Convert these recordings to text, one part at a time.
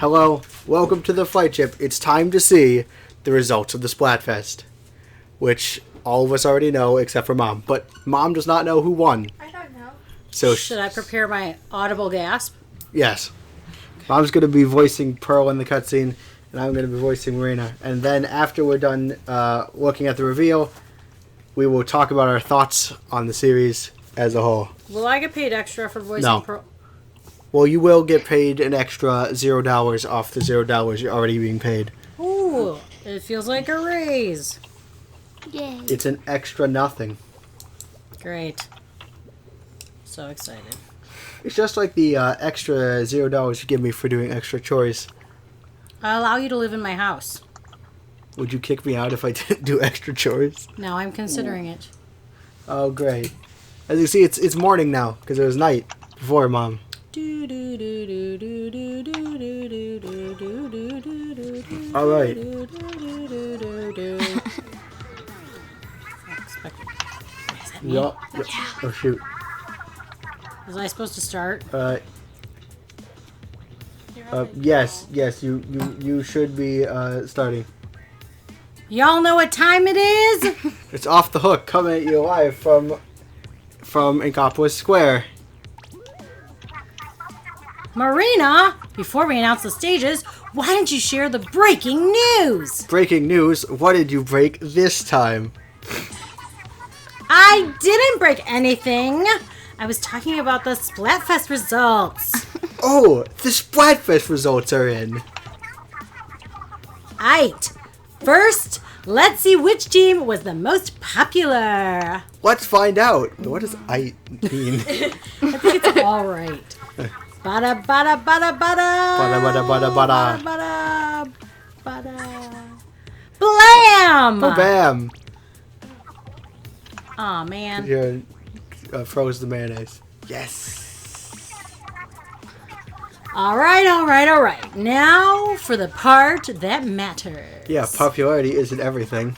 Hello, welcome to the Flightship. It's time to see the results of the Splatfest, which all of us already know except for Mom. But Mom does not know who won. I don't know. So should I prepare my audible gasp? Yes. Mom's going to be voicing Pearl in the cutscene, and I'm going to be voicing Marina. And then after we're done looking at the reveal, we will talk about our thoughts on the series as a whole. Will I get paid extra for voicing No. Pearl? Well, you will get paid an extra $0 off the $0 you're already being paid. Ooh, it feels like a raise. Yay. It's an extra nothing. Great. So excited. It's just like the extra $0 you give me for doing extra chores. I allow you to live in my house. Would you kick me out if I didn't do extra chores? Now I'm considering it. Oh, great. As you see, it's morning now, because it was night before, Mom. All right. Yeah. Oh, shoot. Was I supposed to start? Yes, you should be starting. Y'all know what time it is? It's Off the Hook, coming at you live from Inkopolis Square. Marina, before we announce the stages, why don't you share the breaking news? Breaking news, what did you break this time? I didn't break anything. I was talking about the Splatfest results. Oh, the Splatfest results are in. Aight. First, let's see which team was the most popular. Let's find out. What does I mean? I think it's all right. Bada bada bada bada. Bada bada bada bada. Bada bada. Blam! Oh, bam. Aw, man. You froze the mayonnaise. Yes. All right. Now for the part that matters. Yeah, popularity isn't everything.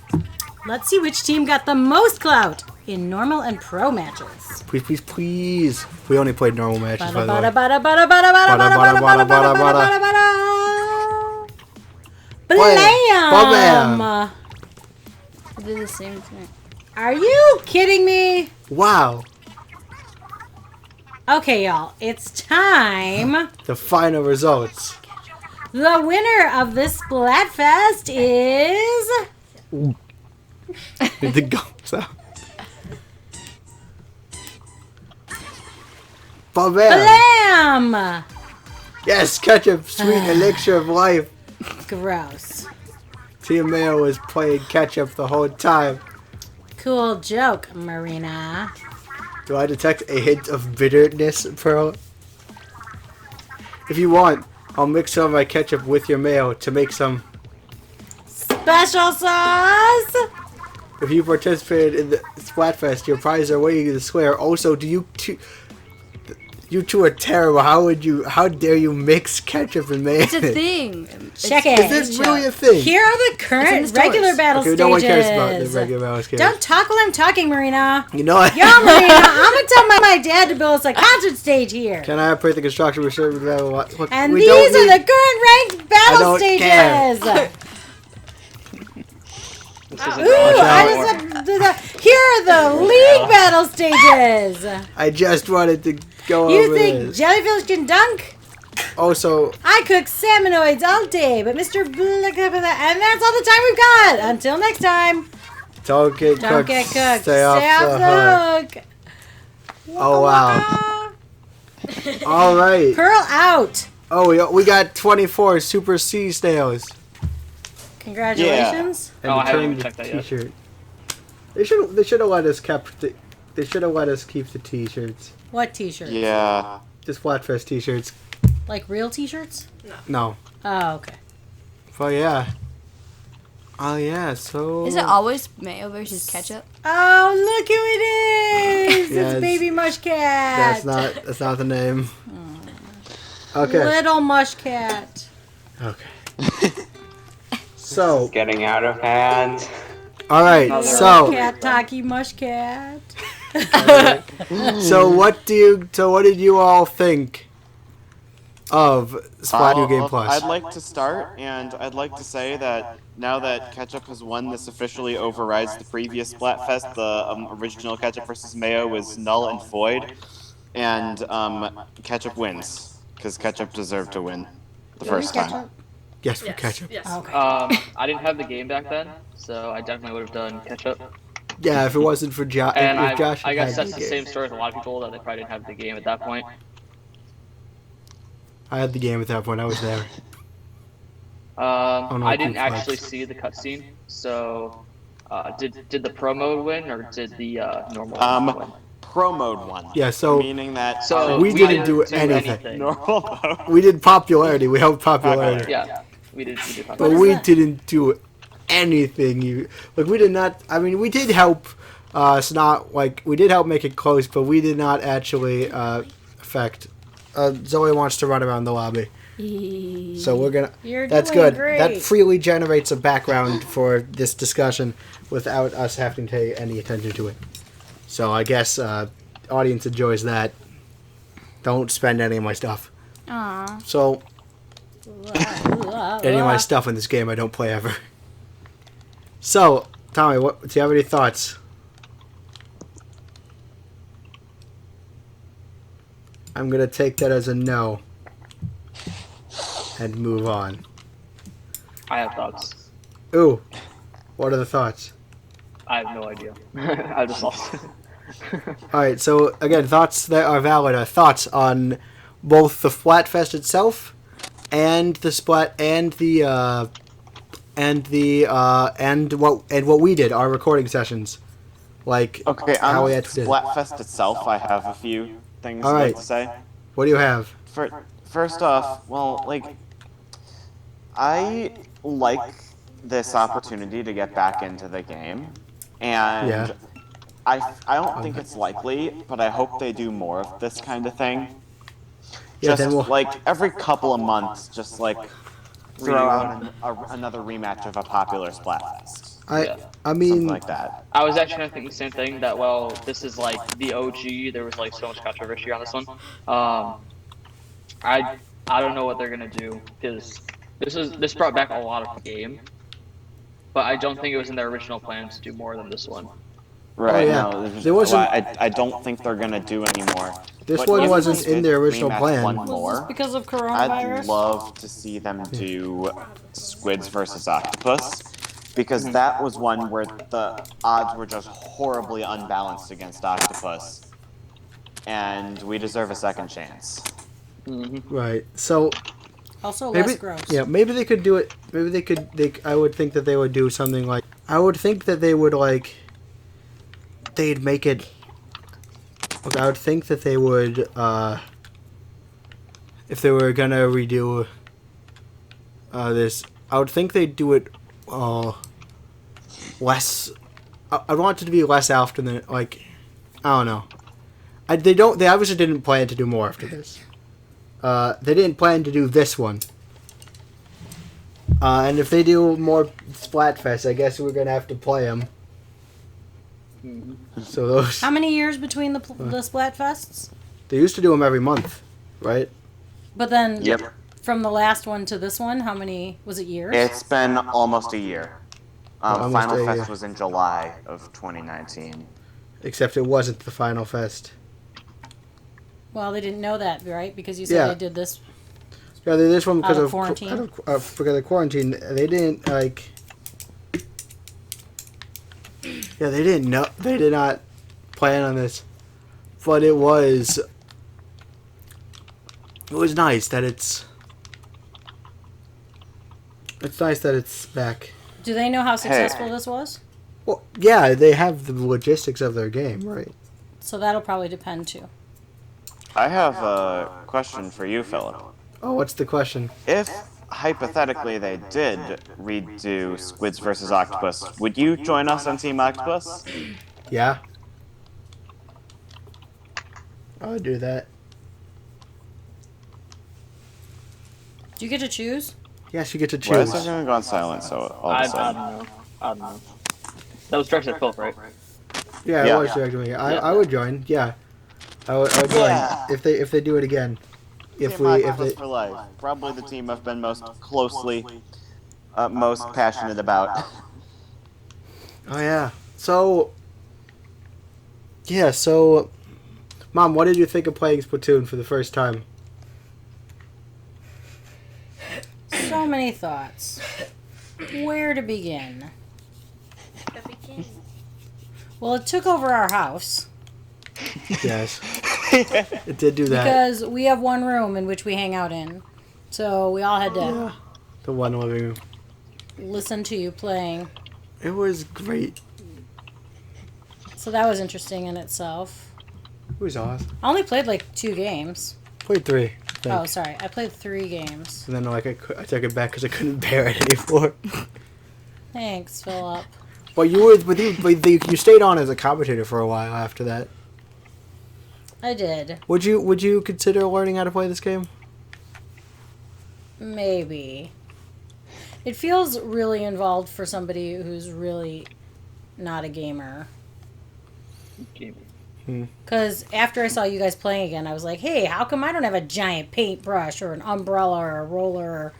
Let's see which team got the most clout in normal and pro matches. Please, please, please. We only played normal matches, by the way. Bada bada bada bada bada bada bada bada bada bada bada. Blam! Blam! We did the same thing. Are you kidding me? Wow. Okay, y'all, it's time. The final results. The winner of this Splatfest is... The gums out. Bam! Blam! Yes, Ketchup, sweet elixir of life. Gross. Team Mayo was playing Ketchup the whole time. Cool joke, Marina. Do I detect a hint of bitterness, Pearl? If you want, I'll mix some of my ketchup with your mayo to make some Special sauce! If you participated in the Splatfest, your prizes are waiting in the square. Also, you two are terrible. How dare you mix ketchup and mayonnaise? It's a thing. Check it. Is this really a thing? Here are the current It's in the stores. regular battle Okay, stages. no one cares about the regular battle stages. Don't talk while I'm talking, Marina. You know what? Yo, Marina, I'm gonna tell my dad to build us a concert stage here. Can I operate the construction reserve battle? Look, And we these don't are need- the current ranked battle don't stages. Here are the league battle stages. I just wanted to go You over think this. jellyfish can dunk? Also, I cook salmonoids all day, but Mr. and that's all the time we've got. Until next time. don't get Don't cooked. get cooked. Stay off the hook. Oh, wow. All right. Pearl out. Oh, we got 24 Super Sea Snails. Congratulations. And Oh, I haven't return even the checked that yet. T-shirt. They should have let us They should have let us keep the T-shirts. What t-shirts? Yeah. Just Splatfest T-shirts. Like real t-shirts? No. Oh, okay. Well, yeah. Oh yeah. So. Is it always mayo versus ketchup? Oh, look who it is! Yeah, It's Baby Mushcat. That's not the name. Okay. Little Mushcat. Okay. So. Getting out of hand. All right. Little So. Cat Taki Mushcat. So what did you all think of Splat New Game Plus. I'd like to start, and I'd like to say that now that Ketchup has won, this officially overrides the previous Splatfest. The original Ketchup versus Mayo was null and void, and Ketchup wins because Ketchup deserved to win the first time. Yes, for Ketchup. Yes. Okay. I didn't have the game back then, so I definitely would have done Ketchup. Yeah, if it wasn't for Josh, And if Josh I had guess that's the the game. same story as a lot of people that they probably didn't have the game at that point. I had the game at that point. I was there. no, I didn't Coop actually Flex. see the cutscene, so did the pro mode win or did the normal win? Pro mode won. Yeah, so meaning that So we didn't do anything. normal mode. we did popularity. We helped popularity. Yeah, we did. But What is we that? didn't do anything. We did not. I mean, we did help. It's not like we did help make it close, but we did not actually affect. Zoe wants to run around the lobby, so we're gonna. You're That's doing good. great. That freely generates a background for this discussion without us having to pay any attention to it. So I guess audience enjoys that. Don't spend any of my stuff. Aw. So any of my stuff in this game I don't play ever. So Tommy, do you have any thoughts? I'm gonna take that as a no and move on. I have thoughts. Ooh, what are the thoughts? I have no idea. I just lost. All right, so again, thoughts that are valid are thoughts on both the Splatfest itself and the Splat and what we did, our recording sessions. Like Okay, how on we actually did. Splatfest itself, I have a few things All I'd right. like to say. What do you have? First off, well, like, I like this opportunity to get back into the game, and Yeah. I don't think it's likely, but I hope they do more of this kind of thing. Yeah, Just then we'll. like every couple of months, just like throw out another rematch of a popular Splatfest. I Something mean, like that. I was actually gonna think the same thing. That this is like the OG. There was like so much controversy on this one. I don't know what they're gonna do because this brought back a lot of the game, but I don't think it was in their original plan to do more than this one. Right, yeah. no, There wasn't- I don't think they're gonna do any more. this But one if wasn't they in their original rematch plan. one Was more, this because of I'd coronavirus? love to see them do Squids versus Octopus, because that was one where the odds were just horribly unbalanced against Octopus, and we deserve a second chance. Right. So Also maybe, less gross. yeah, maybe they could do it. Maybe they could. I would think that they would do something like. I would think that they would like. They'd make it. Look, I would think that they would. If they were gonna redo. This, I would think they'd do it. Less. I want it to be less often than like. I don't know. They don't. They obviously didn't plan to do more after this. They didn't plan to do this one. And if they do more Splatfest, I guess we're gonna have to play them. So those How many years between the Splatfests? they used to do them every month, right? But then Yep. from the last one to this one, how many was it years? It's been almost a year. Almost Final a Fest year. was in July of 2019. Except it wasn't the final fest. Well, they didn't know that, right? Because you said Yeah. they did this. Yeah, they did this one because Out of of quarantine? because of quarantine. They didn't like. Yeah, they didn't know. They did not plan on this, but it was. It was nice that it's. It's nice that it's back. Do they know how successful this was? Well, yeah, they have the logistics of their game, right? So that'll probably depend too. I have a question for you, Philip. Oh, what's the question? If hypothetically they did redo Squids versus Octopus, would you join us on Team Octopus? Yeah. I would do that. Do you get to choose? Yes, you get to Why choose. is everyone gone silent so all of I a don't sudden? know. I don't know. That was directed at Philip, right? Yeah, Yeah. I was directing it. I would join. Yeah, I would join Yeah. if they do it again. if Team we Hockey if Plus it, for life. Probably the team I've been most closely, most passionate about. oh yeah. So yeah, so Mom, what did you think of playing Splatoon for the first time? So many thoughts. Where to begin? Well, it took over our house Yes. It did do that. because we have one room in which we hang out in. So we all had to The one living room. listen to you playing. It was great. So that was interesting in itself. It was awesome. I only played like 2 games. Played 3. I think. Oh, sorry. I played 3 games. And then like I took it back because I couldn't bear it anymore. Thanks, Philip. Well, you stayed on as a commentator for a while after that. I did. Would you consider learning how to play this game? Maybe. It feels really involved for somebody who's really not a gamer. Because after I saw you guys playing again, I was like, hey, how come I don't have a giant paintbrush or an umbrella or a roller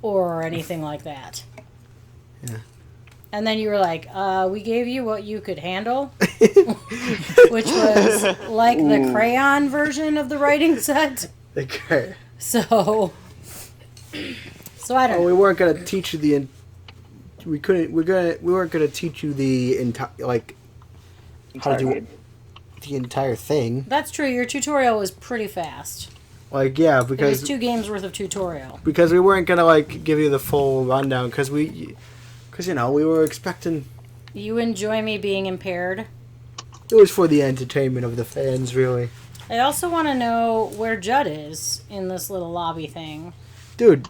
or anything like that? Yeah. And then you were like, we gave you what you could handle, which was like the crayon version of the writing set. Okay. So I don't Oh, know. we weren't gonna teach you we weren't gonna teach you the entire how to do the entire thing. That's true. Your tutorial was pretty fast. Like yeah, It was because 2 games worth of tutorial. we weren't gonna give you the full rundown because we were expecting You enjoy me being impaired? it was for the entertainment of the fans really. I also want to know where Judd is in this little lobby thing. Dude,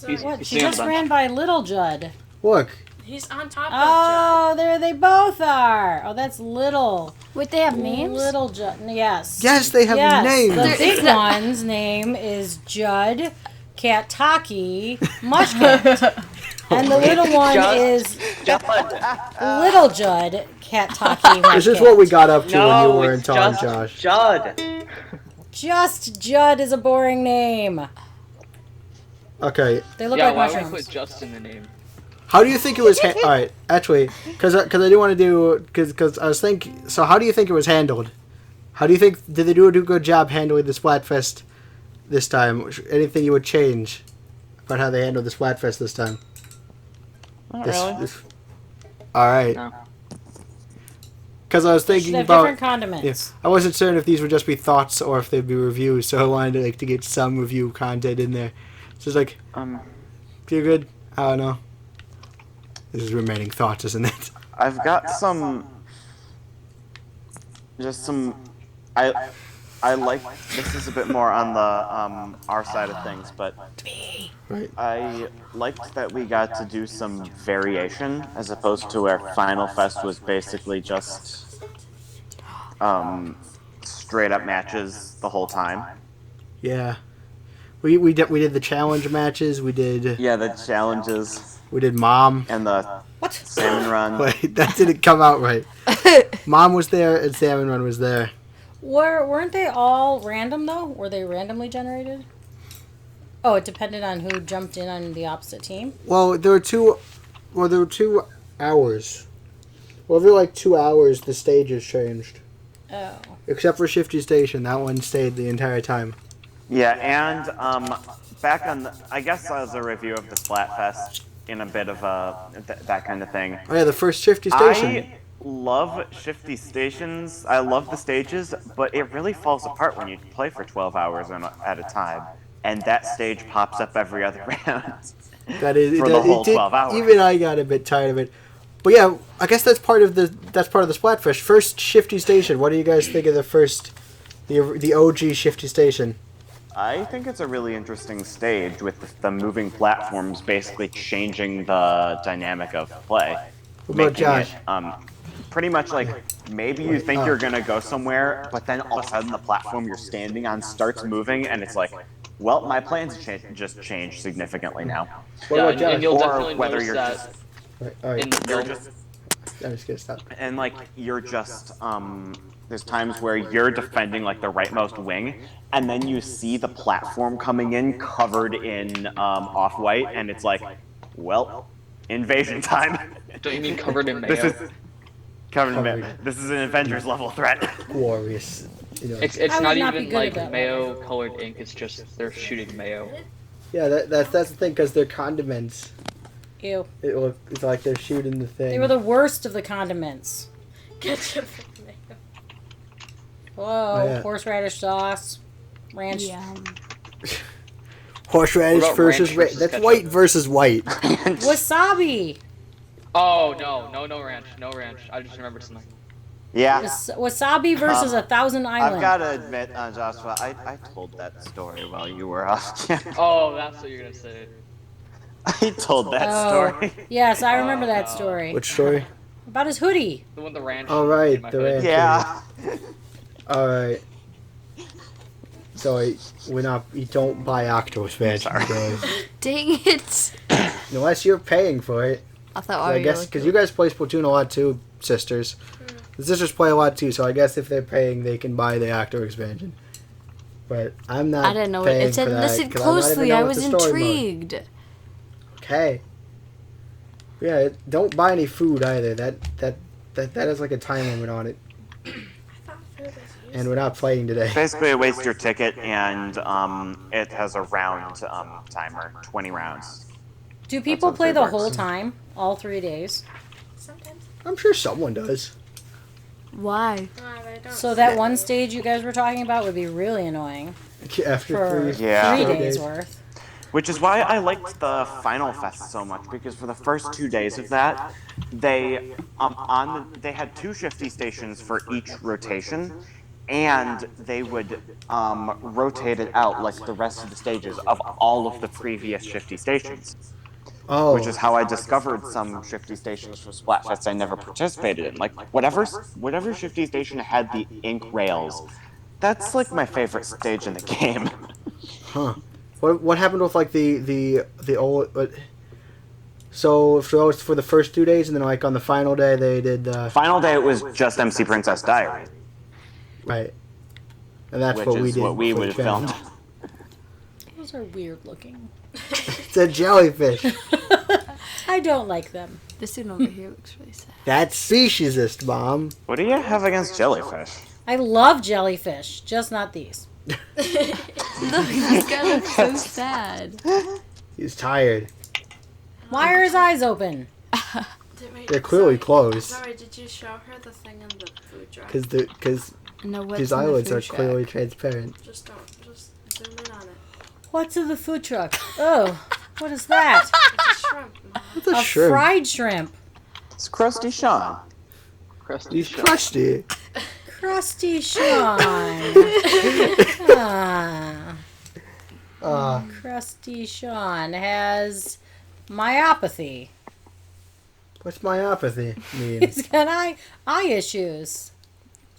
What? he's She sitting on just the bench. ran by little Judd. look. He's on top of Oh, there they both are. Oh, that's little. Wait, they have names? Little Judd. Yes. Yes, they have Yes. names. The big one's name is Judd Kataki Mushcat. And the little one Judd. is Judd. Little Judd Kataki Mushcat. This is what we got up to when you No, weren't it's on, just Josh. Judd. Just Judd is a boring name. Okay, They look Yeah, like why would we mushrooms. put just in the name? how do you think it was? All right, actually, because I do want to do because I was thinking. So how do you think it was handled? How do you think did they do a good job handling the Splatfest this time? Anything you would change about how they handled the Splatfest this time? Not really. All right. No. Because I was Should thinking have about. different condiments. Yes, I wasn't certain if these would just be thoughts or if they'd be reviews, so I wanted to get some review content in there. So it's like, feel good? I don't know. This is remaining thoughts, isn't it? I've got some. I like this is a bit more on the our side of things, but Right. I liked that we got to do some variation as opposed to where Final Fest was basically just straight up matches the whole time. Yeah. We did the challenge matches. We did Yeah, the challenges Mom. and the What? salmon run. Wait, that didn't come out right. Mom was there and Salmon Run was there. Weren't they all random though? Were they randomly generated? Oh, it depended on who jumped in on the opposite team. Well, there were 2 hours. Well, every 2 hours the stages changed. Oh. Except for Shifty Station, that one stayed the entire time. Yeah, and back on the, I guess as a review of the Splatfest in a bit of that kind of thing. Oh yeah, the first Shifty Station. I love Shifty Stations. I love the stages, but it really falls apart when you play for 12 hours at a time, and that stage pops up every other round. That is for the whole 12 hours. Even I got a bit tired of it. But yeah, I guess that's part of the Splatfest. First Shifty Station. What do you guys think of the OG Shifty Station? I think it's a really interesting stage with the moving platforms basically changing the dynamic of play. What about Making Josh? it, pretty much maybe you think you're gonna go somewhere, but then all of a sudden the platform you're standing on starts moving, and it's like, well, my plans just changed significantly now. What Yeah, about and Josh? you'll Or definitely whether notice you're that All right. in the You're film. just I'm just gonna stop. and you're just there's times where you're defending like the rightmost wing, and then you see the platform coming in covered in off-white, and it's like, well, invasion time. Don't you mean covered in This mayo? is covered in mayo. Covered. This is an Avengers level threat. Glorious. You know. It's I would not not be even good at like that. mayo colored ink. It's just they're shooting mayo. Yeah, that's the thing, because they're condiments. Ew. It's like they're shooting the thing. They were the worst of the condiments. Ketchup. Whoa, Oh, yeah. horseradish sauce, ranch. Yum. Horseradish What about versus ranch red. versus That's ketchup? white versus white. Wasabi. Oh no ranch, no ranch. I just remembered something. Yeah. Wasabi versus a Thousand Island. I've got to admit, Joshua, I told that story while you were off. Oh, that's what you're gonna say. I told that Oh. story. Yes, I remember Oh, that no. story. Which story? About his hoodie. The one with the ranch. Oh, right, in my the hood. ranch. Yeah. All right. So we don't buy Octopus Ranch, guys. Dang it. Unless you're paying for it. I thought So I guess because you guys play Splatoon a lot too, sisters. The sisters play a lot too, so I guess if they're paying, they can buy the Octo expansion. But I'm not. I didn't know what paying it said. for that, Listen 'cause I don't even closely. know I what was the story mode- intrigued. Okay. Yeah, don't buy any food either. That has like a time limit on it, and we're not playing today. Basically, it wastes your ticket, and it has a round timer, 20 rounds. Do people how play food the works. whole time, all 3 days? Sometimes. I'm sure someone does. Why? So that one stage you guys were talking about would be really annoying After for three, Yeah. 3 4 days worth. Which is why I liked the Final Fest so much, because for the first 2 days of that, they they had 2 shifty stations for each rotation, and they would rotate it out like the rest of the stages of all of the previous shifty stations. Oh, Which is how I discovered some shifty stations for Splatfest I never participated in. Like whatever shifty station had the ink rails, that's like my favorite stage in the game. huh? What happened with like the old? So it's for the first 2 days, and then like on the final day they did the Final day it was just MC Princess Diary, right, and that's which what we is did. what we for would the have channel. filmed. Those are weird looking. It's a jellyfish. I don't like them. This one over here looks really sad. That's speciesist, Mom. What do you have against jellyfish? I love jellyfish, just not these. Look, this guy looks so sad. He's tired. Why are his eyes open? They're clearly closed Sorry, did you show her the thing in the food truck? because No, what's his in the eyelids food are truck? clearly transparent. Just zoom in on it. What's in the food truck? Oh, what is that? It's a shrimp. Mom. What's a A shrimp? fried shrimp. It's Krusty Sean. Crusty He's shell. crusty. Crusty Sean. Crusty Sean has myopathy. What's myopathy mean? He's got eye issues.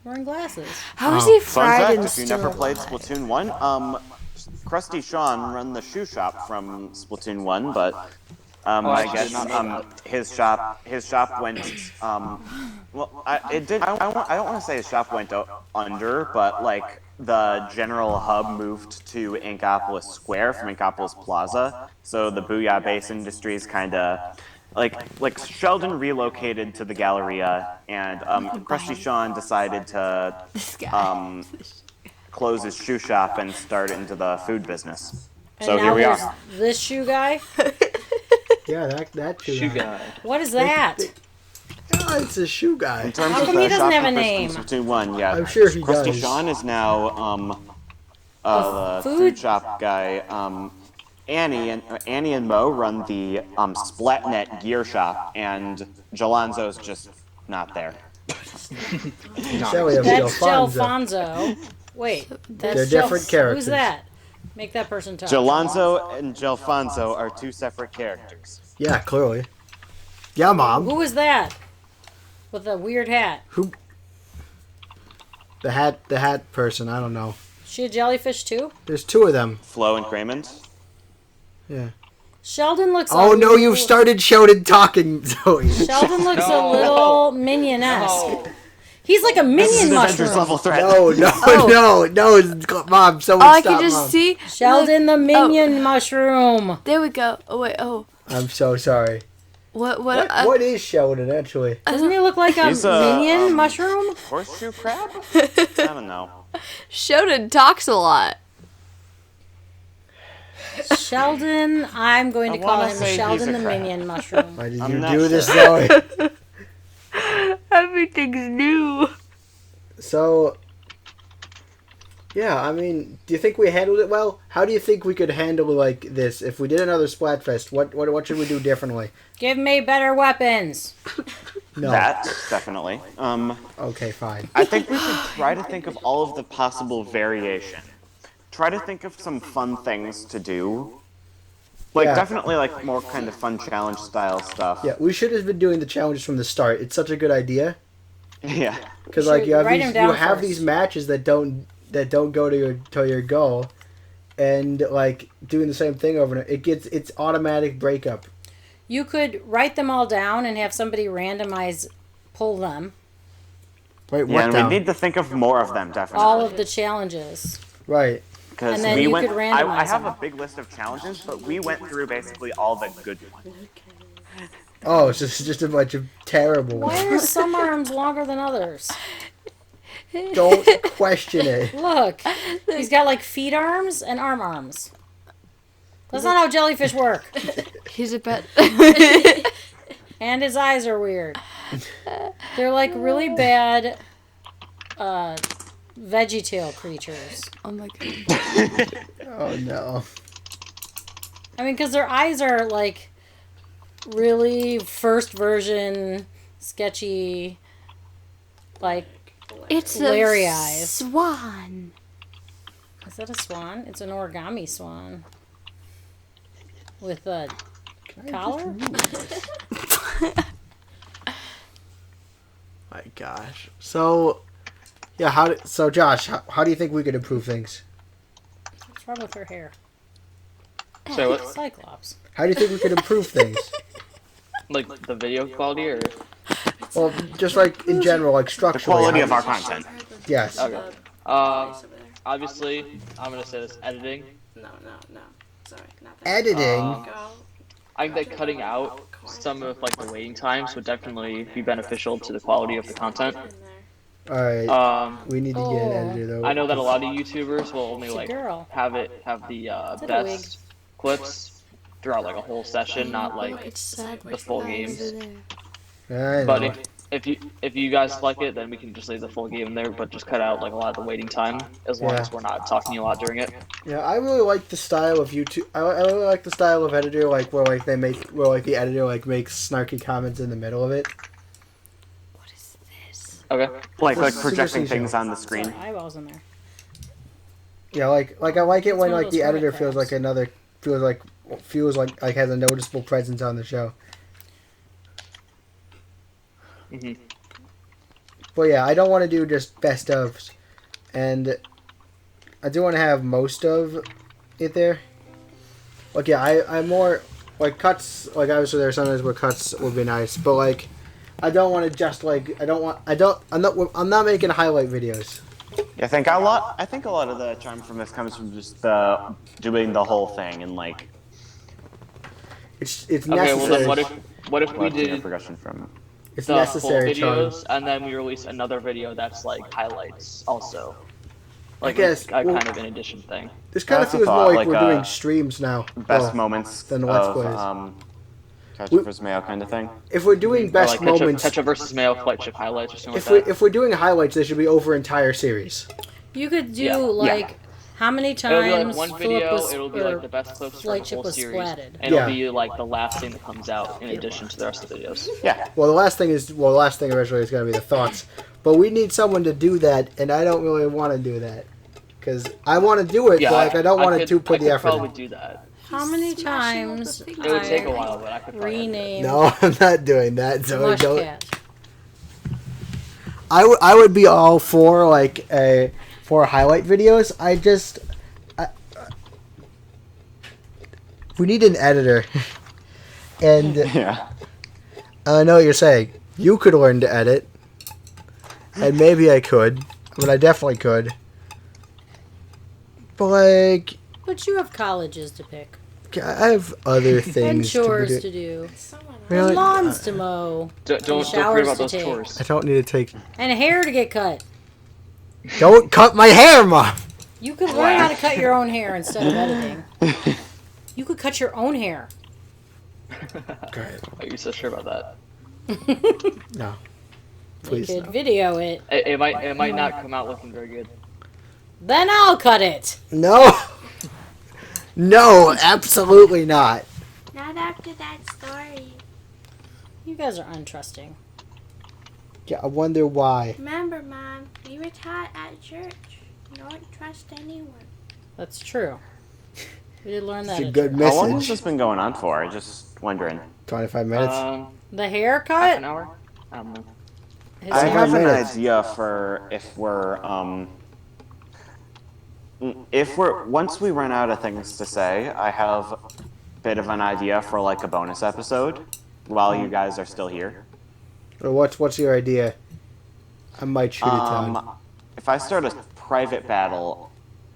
Wearing glasses. How is he Fun fried fact, and if you still never played alive? Splatoon 1, Krusty Sean run the shoe shop from Splatoon 1, but I I guess did not know his shop went well, I don't want to say his shop went under, but like the general hub moved to Inkopolis Square from Inkopolis Plaza, so the Booyah Base Industries kind of like Sheldon relocated to the Galleria, and Krusty Sean decided to This guy. close his shoe shop and start into the food business. And So now here we there's are. this shoe guy. Yeah, that shoe Shoe guy. guy. What is that? Oh, it's a shoe guy. In terms How of come the he doesn't have a shopkeepers name? from Splatoon 1, yeah. I'm sure he Krusty does. Sean is now the food- food shop guy. Annie and Mo run the Splatnet gear shop, and Jalonzo's just not there. Now we have That's Alfonso. Gelfonso. Wait, that's They're different Who's characters. that? Make that person talk. Jalonzo and Gelfonso are 2 separate characters. Yeah, clearly. Yeah, Mom. Who is that? With a weird hat. The hat person. I don't know. She a jellyfish too? There's 2 of them. Flo and Craymond. Yeah. Sheldon looks. Oh a no, little- you've started shouting talking, Zoe. Sheldon looks a No. little minionesque. No. He's like a This is minion an Avengers mushroom. level threat. No, Mom, someone Oh, I stop, can just Mom. see. Sheldon the minion mushroom. There we go. Oh wait. Oh, I'm so sorry. what? What is Sheldon, actually? Doesn't he look like a He's a, minion mushroom? Horseshoe crab? I don't know. Sheldon talks a lot. Sheldon, I'm going to I call wanna him say he's Sheldon a the crab. minion mushroom. Why did I'm you not do this, sure. Zoe? Everything's new. So, yeah, I mean, do you think we handled it well? How do you think we could handle like this if we did another Splatfest? What should we do differently? Give me better weapons. No. That, definitely. Okay, fine. I think we should try to think of all of the possible variation. Try to think of some fun things to do. Like, Yeah. definitely, like, more kind of fun challenge style stuff. Yeah, we should have been doing the challenges from the start. It's such a good idea Yeah. because You like should you have write these, them down you have first. these matches that don't go to your goal, and like doing the same thing over and over, it's automatic breakup. You could write them all down and have somebody randomize pull them. Right, Yeah, what and down? we need to think of more of them, definitely. All of the challenges. Right. Because and then we you went. could I randomize have them. a big list of challenges, but we went through basically all the good ones. Oh, it's just a bunch of terrible Why ones. are some arms longer than others? Don't question it. Look, he's got like feet arms and arms. That's not how jellyfish work. He's a pet. And his eyes are weird. They're like really bad VeggieTale creatures. Oh my god. Oh no. I mean, because their eyes are like really first version sketchy, like, It's Larry a eyes. swan. is that a swan? It's an origami swan. With a collar? My gosh. So, yeah. So Josh, how do you think we could improve things? What's wrong with her hair? So what? Cyclops. How do you think we could improve things? Like the video quality or? Well, just like in general, like The structurally. quality how- of our content. Yes. Okay. Place over there. Obviously, I'm gonna say this editing. No. Sorry, not that. Editing. Go. I think that cutting out some of like the waiting times would definitely be beneficial to the quality of the content. In there. All right. We need to get an Oh. editor though. I know that a lot of YouTubers will only It's a like girl. have the that a best clips throughout like a whole session, not Oh, like it's sad. the full games. I But know. if you guys like it, then we can just leave the full game there, but just cut out like a lot of the waiting time, as long Yeah. as we're not talking a lot during it. Yeah, I really like the style of YouTube. I really like the style of editor, like where like the editor like makes snarky comments in the middle of it. What is this? Okay. Like Super projecting seasonal. things on the There's screen. eyeballs in there. Yeah, like I like it when one of like those the editor comic feels crabs. like another feels like has a noticeable presence on the show. hmm But yeah, I don't want to do just best ofs, and I do want to have most of it there. Like yeah, I'm more like cuts. Like obviously there are sometimes where cuts would be nice, but like I don't want to just like I'm not making highlight videos. Yeah, I think a lot of the charm from this comes from just doing the whole thing and like It's Okay. Well necessary. then, what if we watching your did progression from. It's the full necessary charm. videos and then we release another video that's like highlights also, like guess, a well- kind of an addition thing. This kind of That's a feels more thought, like like, we're doing streams now. Best Well, moments then the Let's of Plays. Ketchup vs. Mayo kind of thing. If we're doing Or best like moments, Ketchup versus Mayo Flightship highlights or something if like that. we're doing highlights, they should be over entire series. You could do Yeah. like how many It'll be like times one Philip video, was, it'll be or like the best clips from the Flightship whole was series, splatted. and Yeah. it'll be like the last thing that comes out in addition to the rest of the videos. Yeah. Well, the last thing originally is going to be the thoughts, but we need someone to do that, and I don't really want to do that because I want to do it, Yeah, but like I don't want to could- put the I could effort probably in. do that. How many Smashing all the times things. It would take a I while, but I could probably do it. rename No, I'm not doing that. So don't. Mushcat? I would be all for like for highlight videos. We need an editor, and Yeah. I know what you're saying. You could learn to edit. and maybe I could. I mean, I definitely could. But like, But you have colleges to pick. I have other And things chores to to do. do. Someone else. Really? And lawns to mow. Don't forget showers about to those take. chores. I don't need to take. And hair to get cut. Don't cut my hair, Mom. You could learn how to cut your own hair instead of editing. You could cut your own hair. Are you so sure about that? No, You please. could No. video it. It might not come out looking very good. Then I'll cut it. No. No, absolutely not. Not after that story. You guys are untrusting. Yeah, I wonder why. Remember, Mom, we were taught at church. Don't trust anyone. That's true. We did learn that. It's a at good church. How long has message. this been going on for? Just wondering. 25 minutes. The Half haircut. an hour? I don't know. His I Five have an minutes. idea for if we're once we run out of things to say, I have a bit of an idea for like a bonus episode while you guys are still here. Or what's your idea? I might shoot it down. If I start a private battle,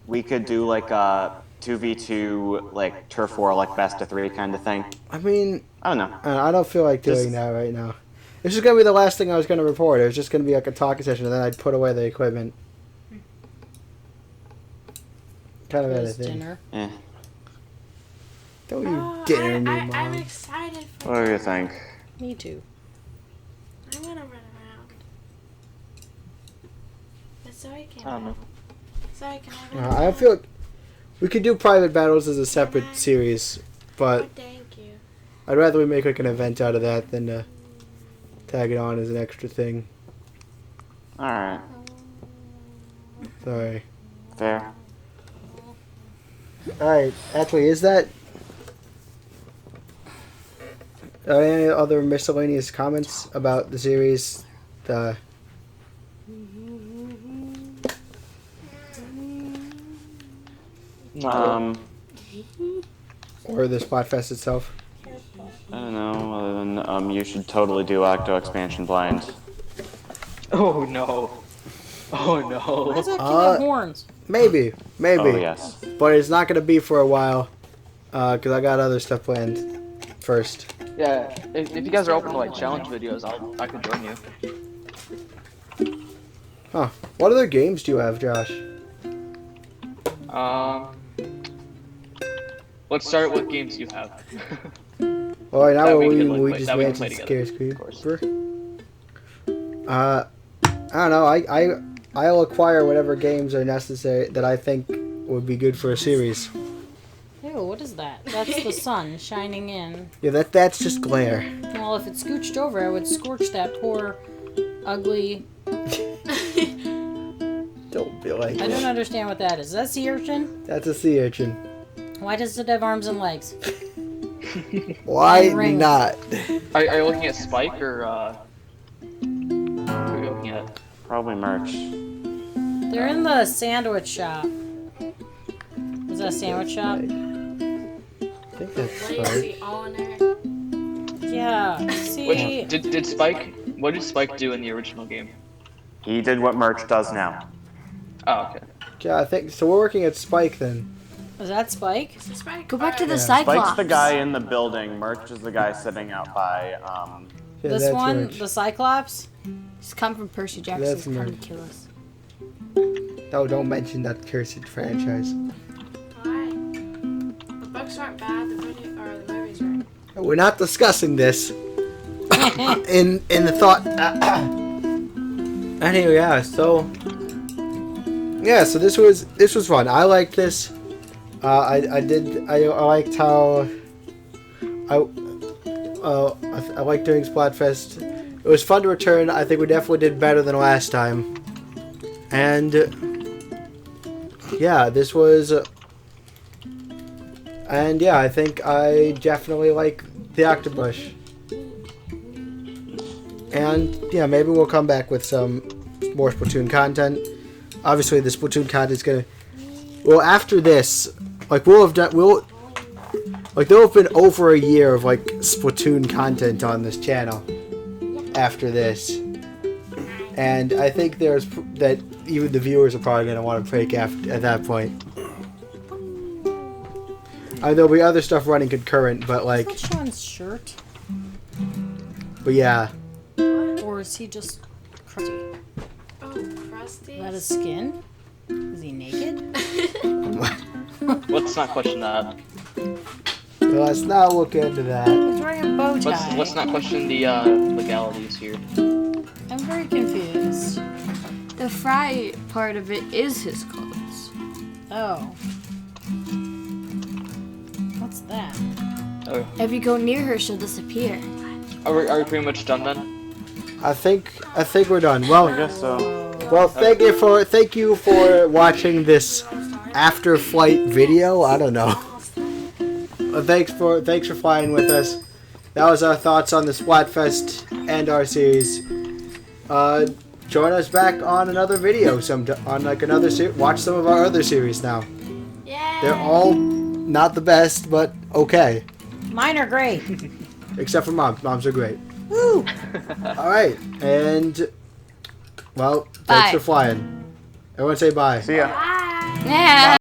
we could do like a 2v2 like turf war, like best of 3 kind of thing. I mean, I don't know. I don't feel like doing Just- that right now. This is gonna be the last thing I was gonna report. It was just gonna be like a talking session, and then I'd put away the equipment. Kind of his anything. dinner. Eh. Don't you Oh, dinner me, I'm Mom. excited for What do you think? Me too. I'm gonna run around. But Zoe can. I don't know. Zoe, can I run around? I feel like we could do private battles as a separate series, but Oh, thank you. I'd rather we make like an event out of that than tag it on as an extra thing. Alright. Sorry. Fair. Alright, actually, is that... Are there any other miscellaneous comments about the series? Or the Splatfest itself? I don't know, other than you should totally do Octo Expansion Blind. Oh no. Oh Why does no. that kid have horns? Maybe. Oh yes. But it's not going to be for a while, because I got other stuff planned first. Yeah, if you guys are open to like challenge videos, I could join you. Huh. What other games do you have, Josh? Let's start with games you have. Well, right now That we we, could, like, we play- just that we can mentioned play Scare together, of Screamer. I don't know. I'll acquire whatever games are necessary that I think would be good for a series. Ew, what is that? That's the sun shining in. Yeah, that's just glare. Well, if it scooched over, I would scorch that poor, ugly... Don't be like I that. don't understand what that is. Is that sea urchin? That's a sea urchin. Why does it have arms and legs? Why And rings. not? Are you looking at Spike or who are you looking at? Probably merch. They're in the sandwich shop. Was that a sandwich shop? I think that's right. Lazy owner. Yeah. See, Did Spike? What did Spike do in the original game? He did what merch does now. Oh, okay. Yeah, I think so. We're working at Spike then. was that Spike? Go back to the Yeah. Cyclops. Spike's the guy in the building. Merch is the guy sitting out by. Yeah, This that's one, Rich. the Cyclops? He's come from Percy Jackson. That's He's come murder. to kill us. No, don't mention that cursed franchise. Why? The books aren't bad. The movies are. We're not discussing this. in the thought. Anyway, so this was fun. I liked this. I liked how I liked doing Splatfest. It was fun to return. I think we definitely did better than last time. And yeah, this was. And yeah, I think I definitely like the octopus. And yeah, maybe we'll come back with some more Splatoon content. Obviously, the Splatoon content is gonna. Well, after this, like there'll have been over a year of like Splatoon content on this channel. After this, And I think that even the viewers are probably going to want to break at that point. There'll be other stuff running concurrent, but like... Is that Sean's shirt? But yeah. Or is he just crusty? Oh, crusty. Is that his skin? Is he naked? Let's not question that. Let's not look into that. He's wearing a bow tie. Let's not question the legalities here. I'm very confused. The fry part of it is his clothes. Oh. What's that? Oh. If you go near her, she'll disappear. Are we pretty much done then? I think we're done. Well, I guess so. well, thank you for watching this after flight video. I don't know. Thanks for flying with us. That was our thoughts on the Splatfest and our series. Join us back on another video on like another watch some of our other series now. Yeah. They're all not the best, but okay. Mine are great. Except for Mom's. Mom's are great. Woo! Alright, and well, thanks Bye. for flying. Everyone say bye. See ya. Yeah.